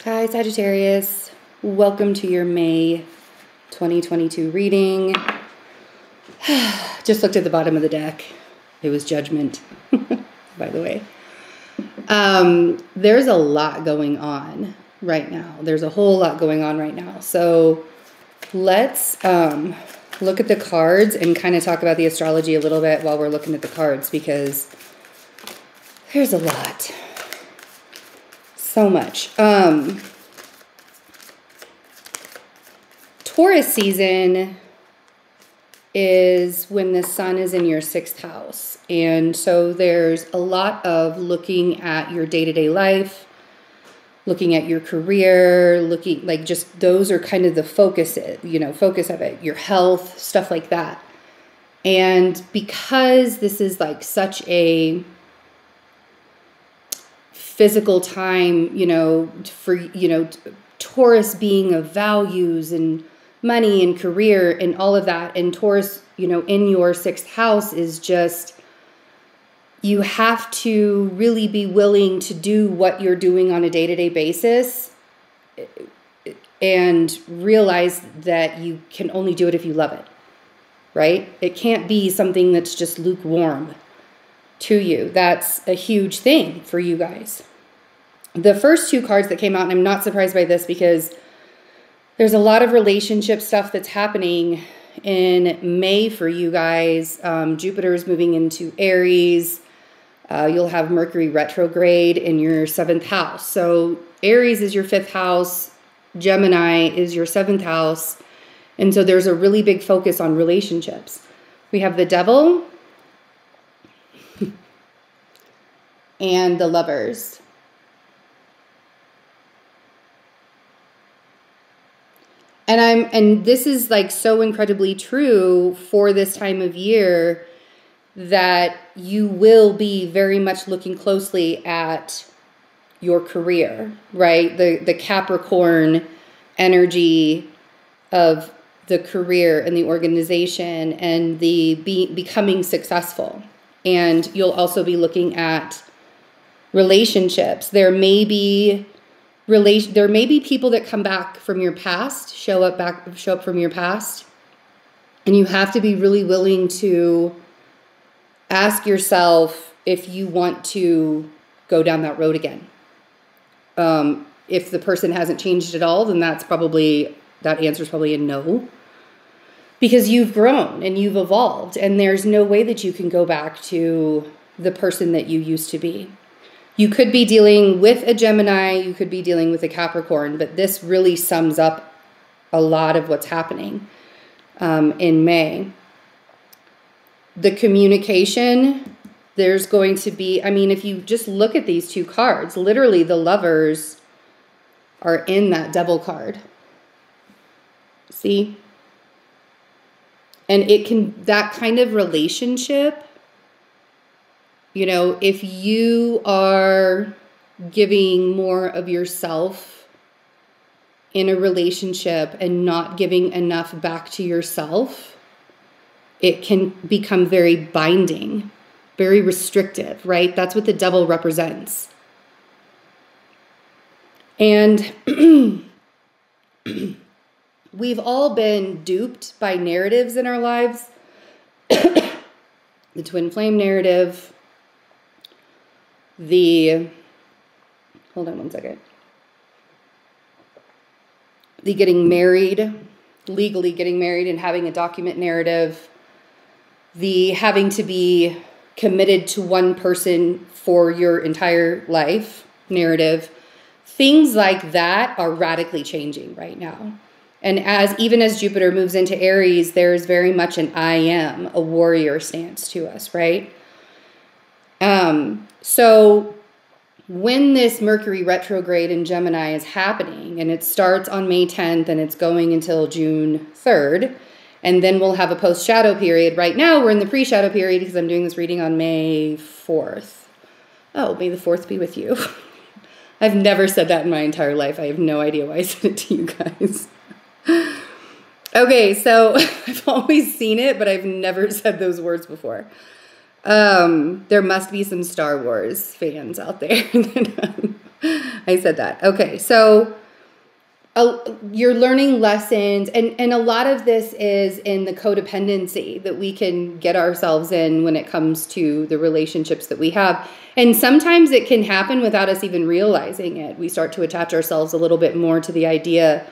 Hi, Sagittarius. Welcome to your May 2022 reading. Just looked at the bottom of the deck. It was Judgment, by the way. There's a lot going on right now. There's a whole lot going on right now. So let's look at the cards and kind of talk about the astrology a little bit while we're looking at the cards, because there's a lot. So much. Taurus season is when the sun is in your 6th house. And so there's a lot of looking at your day-to-day life, looking at your career, looking like just those are kind of the focus of it, your health, stuff like that. And because this is like such a physical time, Taurus being of values and money and career and all of that. And Taurus, in your 6th house is just, you have to really be willing to do what you're doing on a day-to-day basis and realize that you can only do it if you love it, right? It can't be something that's just lukewarm to you. That's a huge thing for you guys. The first 2 cards that came out, and I'm not surprised by this because there's a lot of relationship stuff that's happening in May for you guys. Jupiter is moving into Aries. You'll have Mercury retrograde in your 7th house. So Aries is your 5th house. Gemini is your 7th house. And so there's a really big focus on relationships. We have the Devil and the Lovers. And this is like so incredibly true for this time of year, that you will be very much looking closely at your career, right? The Capricorn energy of the career and the organization and the becoming successful. And you'll also be looking at relationships. There may be people that come back from your past, show up from your past, and you have to be really willing to ask yourself if you want to go down that road again. If the person hasn't changed at all, then that answer is probably a no, because you've grown and you've evolved, and there's no way that you can go back to the person that you used to be. You could be dealing with a Gemini, you could be dealing with a Capricorn, but this really sums up a lot of what's happening in May. The communication, there's going to be, if you just look at these 2 cards, literally the Lovers are in that Devil card. See? And that kind of relationship, if you are giving more of yourself in a relationship and not giving enough back to yourself, it can become very binding, very restrictive, right? That's what the Devil represents. And we've all been duped by narratives in our lives. The twin flame narrative. Hold on one second. The getting married, legally getting married and having a document narrative. The having to be committed to one person for your entire life narrative. Things like that are radically changing right now. And even as Jupiter moves into Aries, there's very much an I am, a warrior stance to us, right? So when this Mercury retrograde in Gemini is happening, and it starts on May 10th and it's going until June 3rd, and then we'll have a post-shadow period. Right now we're in the pre-shadow period because I'm doing this reading on May 4th. Oh, may the 4th be with you. I've never said that in my entire life. I have no idea why I said it to you guys. Okay, so I've always seen it, but I've never said those words before. There must be some Star Wars fans out there that I said that. Okay, so you're learning lessons, and a lot of this is in the codependency that we can get ourselves in when it comes to the relationships that we have. And sometimes it can happen without us even realizing it. We start to attach ourselves a little bit more to the idea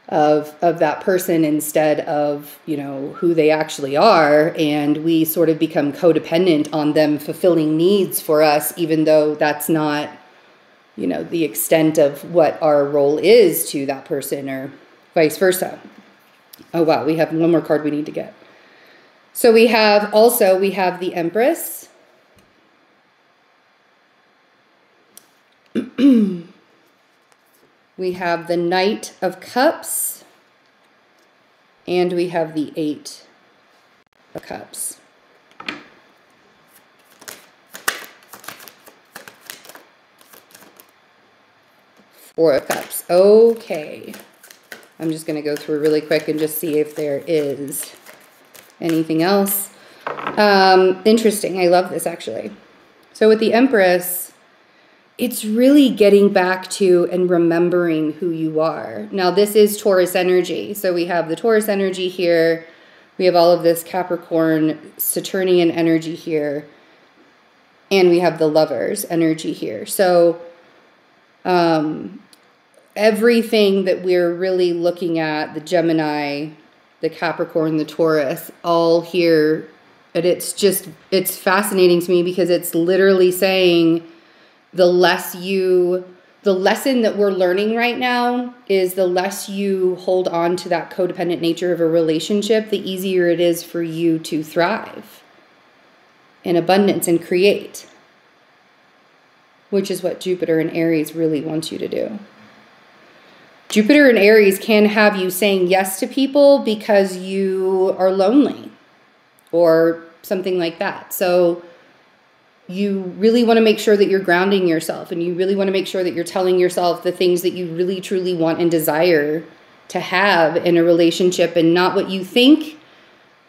of that person instead of, you know, who they actually are, and we sort of become codependent on them fulfilling needs for us, even though that's not, you know, the extent of what our role is to that person, or vice versa. Oh, wow. We have one more card we need to get. So we have the Empress. We have the Knight of Cups. And we have the Eight of Cups. Four of Cups. Okay. I'm just going to go through really quick and just see if there is anything else. Interesting. I love this, actually. So with the Empress, it's really getting back to and remembering who you are. Now, this is Taurus energy. So we have the Taurus energy here. We have all of this Capricorn, Saturnian energy here. And we have the Lovers energy here. So everything that we're really looking at, the Gemini, the Capricorn, the Taurus, all here. And it's fascinating to me because it's literally saying the lesson that we're learning right now is the less you hold on to that codependent nature of a relationship, the easier it is for you to thrive in abundance and create, which is what Jupiter and Aries really wants you to do. Jupiter and Aries can have you saying yes to people because you are lonely or something like that. So you really want to make sure that you're grounding yourself, and you really want to make sure that you're telling yourself the things that you really truly want and desire to have in a relationship, and not what you think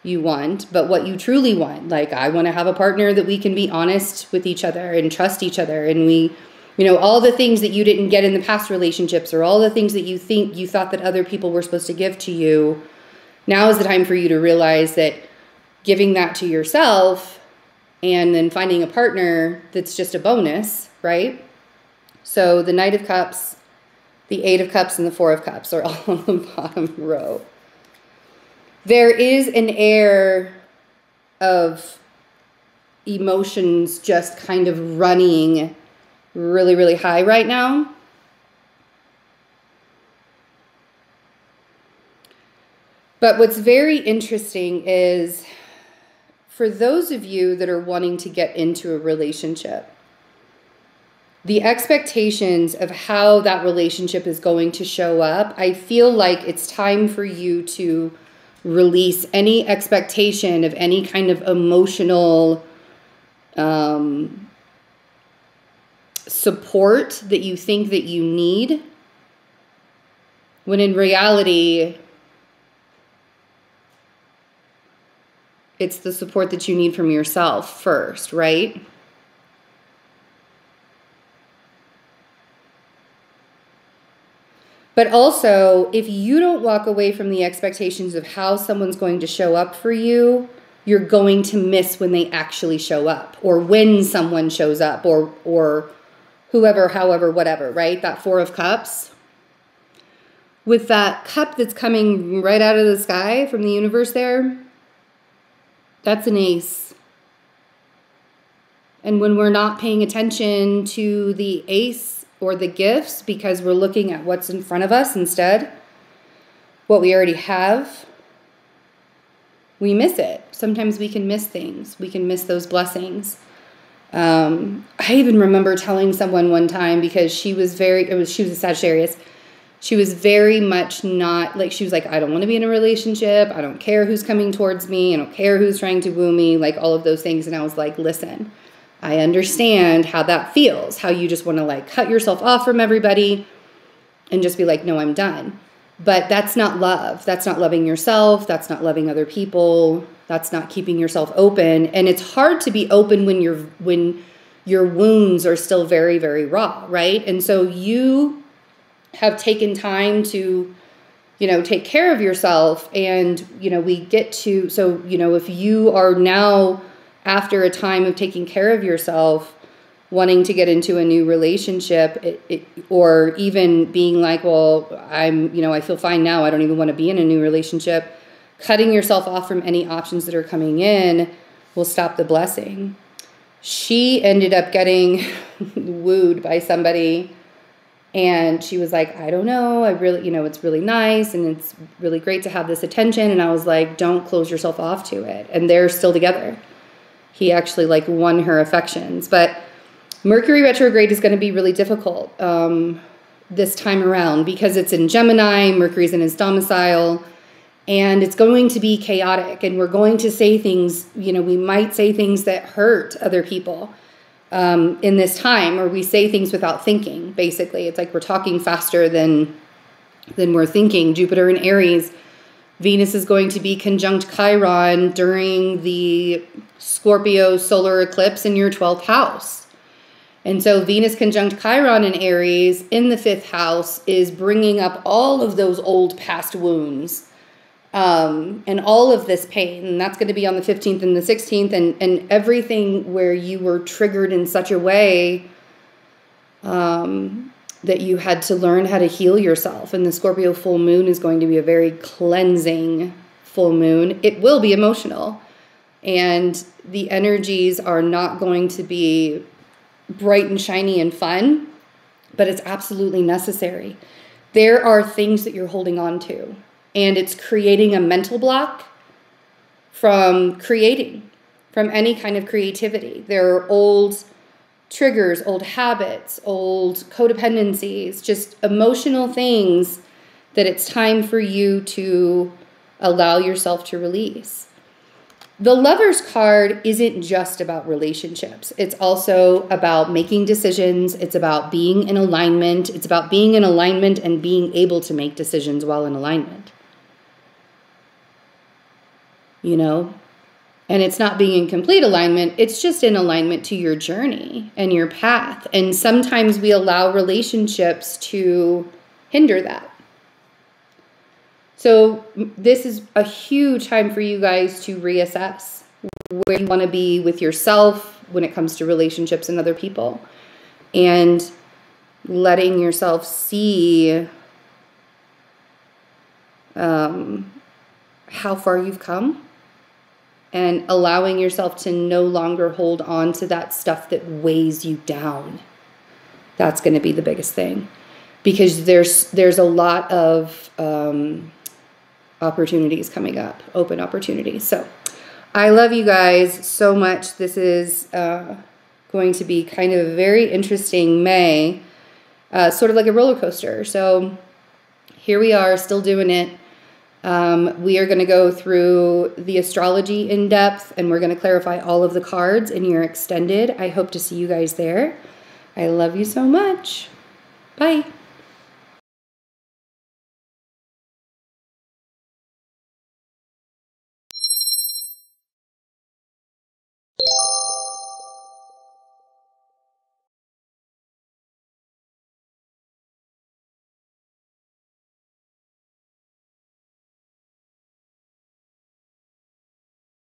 you want, but what you truly want. Like, I want to have a partner that we can be honest with each other and trust each other, and we, you know, all the things that you didn't get in the past relationships, or all the things that you thought that other people were supposed to give to you. Now is the time for you to realize that giving that to yourself and then finding a partner that's just a bonus, right? So the Knight of Cups, the Eight of Cups, and the Four of Cups are all on the bottom row. There is an air of emotions just kind of running really, really high right now. But what's very interesting is, for those of you that are wanting to get into a relationship, the expectations of how that relationship is going to show up, I feel like it's time for you to release any expectation of any kind of emotional support that you think that you need, when in reality, it's the support that you need from yourself first, right? But also, if you don't walk away from the expectations of how someone's going to show up for you, you're going to miss when they actually show up, or when someone shows up, or whoever, however, whatever, right? That Four of Cups. With that cup that's coming right out of the sky from the universe there, that's an ace. And when we're not paying attention to the ace or the gifts because we're looking at what's in front of us instead, what we already have, we miss it. Sometimes we can miss things. We can miss those blessings. I even remember telling someone one time, because she was a Sagittarius. She was very much not, like, she was like, I don't want to be in a relationship. I don't care who's coming towards me. I don't care who's trying to woo me, like all of those things. And I was like, listen, I understand how that feels, how you just want to like cut yourself off from everybody and just be like, no, I'm done. But that's not love. That's not loving yourself. That's not loving other people. That's not keeping yourself open. And it's hard to be open when your wounds are still very, very raw, right? And so you have taken time to, take care of yourself. And, we get to, so, if you are now, after a time of taking care of yourself, wanting to get into a new relationship, or even being like, well, I feel fine now, I don't even want to be in a new relationship, cutting yourself off from any options that are coming in will stop the blessing. She ended up getting wooed by somebody, and she was like, I don't know, I really, it's really nice and it's really great to have this attention. And I was like, don't close yourself off to it. And they're still together. He actually won her affections. But Mercury retrograde is going to be really difficult this time around because it's in Gemini, Mercury's in his domicile, and it's going to be chaotic. And we're going to say things, we might say things that hurt other people in this time, or we say things without thinking, basically. It's like we're talking faster than we're thinking. Jupiter in Aries, Venus is going to be conjunct Chiron during the Scorpio solar eclipse in your 12th house. And so Venus conjunct Chiron in Aries in the 5th house is bringing up all of those old past wounds and all of this pain. And that's going to be on the 15th and the 16th, and everything where you were triggered in such a way that you had to learn how to heal yourself. And the Scorpio full moon is going to be a very cleansing full moon. It will be emotional, and the energies are not going to be bright and shiny and fun, but it's absolutely necessary. There are things that you're holding on to, and it's creating a mental block from creating, from any kind of creativity. There are old triggers, old habits, old codependencies, just emotional things that it's time for you to allow yourself to release. The Lover's card isn't just about relationships. It's also about making decisions. It's about being in alignment. It's about being in alignment and being able to make decisions while in alignment. And it's not being in complete alignment. It's just in alignment to your journey and your path. And sometimes we allow relationships to hinder that. So this is a huge time for you guys to reassess where you want to be with yourself when it comes to relationships and other people, and letting yourself see how far you've come, and allowing yourself to no longer hold on to that stuff that weighs you down. That's going to be the biggest thing, because there's a lot of opportunities coming up, open opportunities. So I love you guys so much. This is going to be kind of a very interesting May, sort of like a roller coaster. So here we are, still doing it. We are going to go through the astrology in depth, and we're going to clarify all of the cards in your extended. I hope to see you guys there. I love you so much. Bye.